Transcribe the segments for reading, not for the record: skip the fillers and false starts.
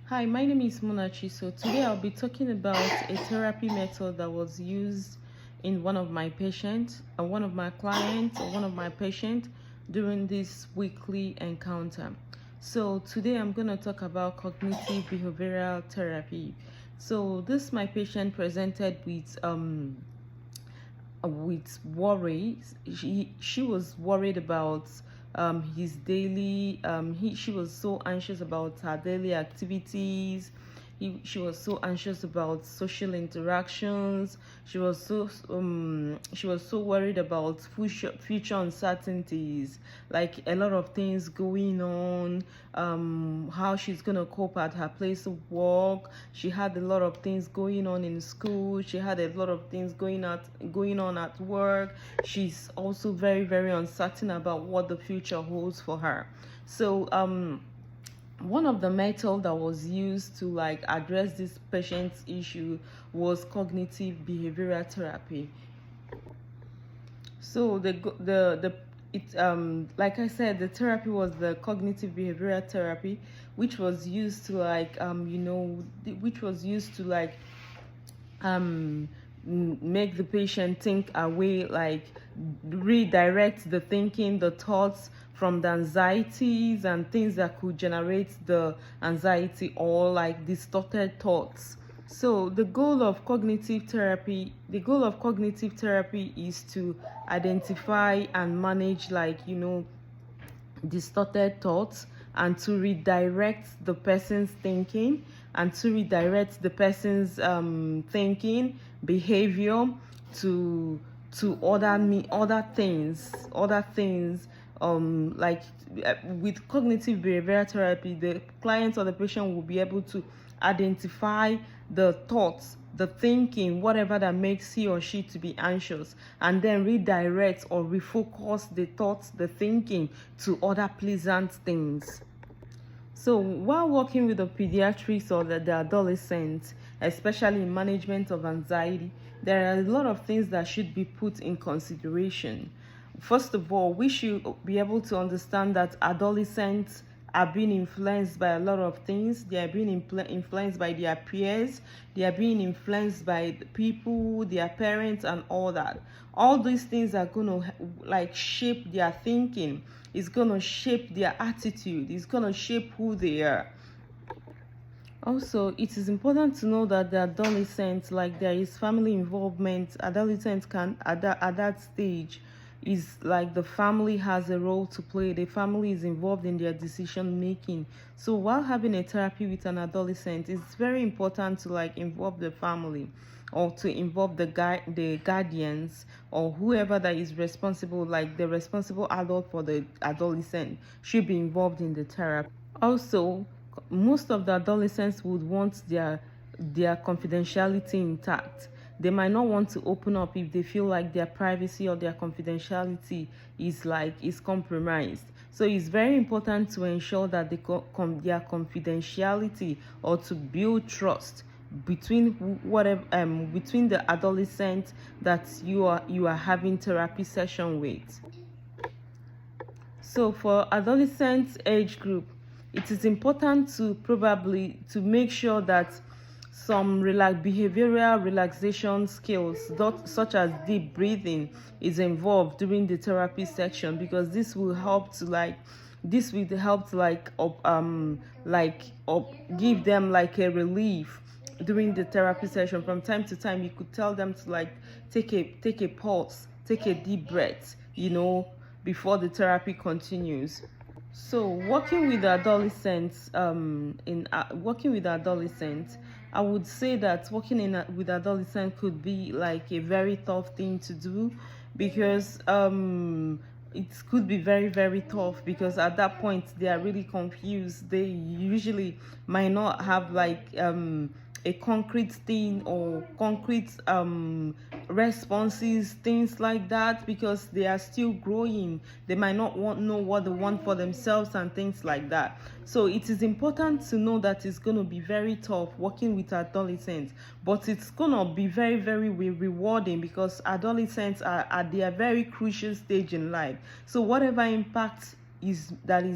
Hi, my name is Munachi. So today I'll be talking about a therapy method that was used in one of my patients, one of my clients, or one of my patients during this weekly encounter. So today I'm going to talk about cognitive behavioral therapy. So this my patient presented with worry. She was worried about his daily she was so anxious about her daily activities. She was so anxious about social interactions. She was so worried about future uncertainties, like a lot of things going on, how she's gonna cope at her place of work. She had a lot of things going on in school. She had a lot of things going on at work. She's also very, very uncertain about what the future holds for her. So one of the methods that was used to like address this patient's issue was cognitive behavioral therapy. So the it like I said, the therapy was the cognitive behavioral therapy, which was used to like which was used to like make the patient think away, like redirect the thinking, the thoughts from the anxieties and things that could generate the anxiety, or like distorted thoughts. So the goal of cognitive therapy is to identify and manage, like, distorted thoughts, and to redirect the person's thinking, and to redirect the person's thinking, behavior, to other things, like with cognitive behavioral therapy, the client or the patient will be able to identify the thoughts, the thinking, whatever that makes he or she to be anxious, and then redirect or refocus the thoughts, the thinking, to other pleasant things. So while working with the pediatrics or the adolescents, especially in management of anxiety, there are a lot of things that should be put in consideration. First of all, we should be able to understand that adolescents are being influenced by a lot of things. They are being influenced by their peers. They are being influenced by the people, their parents, and all that. All these things are going to like shape their thinking. It's going to shape their attitude. It's going to shape who they are. Also, it is important to know that the adolescents, like, there is family involvement. Adolescents can at that stage, is like the family has a role to play. The family is involved in their decision making. So while having a therapy with an adolescent, it's very important to like involve the family, or to involve the guardians, or whoever that is responsible, like the responsible adult for the adolescent should be involved in the therapy. Also, most of the adolescents would want their confidentiality intact. They might not want to open up if they feel like their privacy or their confidentiality is compromised. So it's very important to ensure that their confidentiality, or to build trust between between the adolescent that you are having therapy session with. So for adolescent age group, it is important to make sure that some behavioral relaxation skills, such as deep breathing, is involved during the therapy section, because this will help to give them like a relief during the therapy session. From time to time, you could tell them to like take a pause, take a deep breath, before the therapy continues. So working with adolescents, I would say that with adolescents could be like a very tough thing to do, because it could be very, very tough, because at that point they are really confused. They usually might not have like a concrete thing, or concrete responses, things like that, because they are still growing. They might not know what they want for themselves and things like that. So it is important to know that it's going to be very tough working with adolescents, but it's going to be very, very rewarding, because adolescents are at their very crucial stage in life. So whatever impact is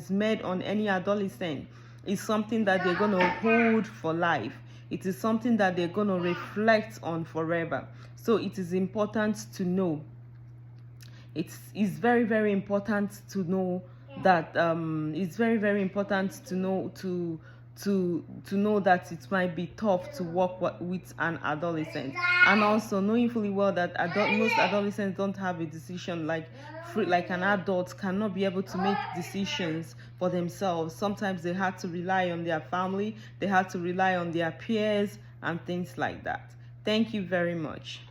made on any adolescent, is something that they're going to hold for life. It is something that they're going to reflect on forever. So it is important to know. It's very, very important to know that it's very, very important to know to know that it might be tough to work with an adolescent, and also knowing fully well that most adolescents don't have a decision like an adult cannot be able to make decisions for themselves. Sometimes they had to rely on their family, they had to rely on their peers and things like that. Thank you very much.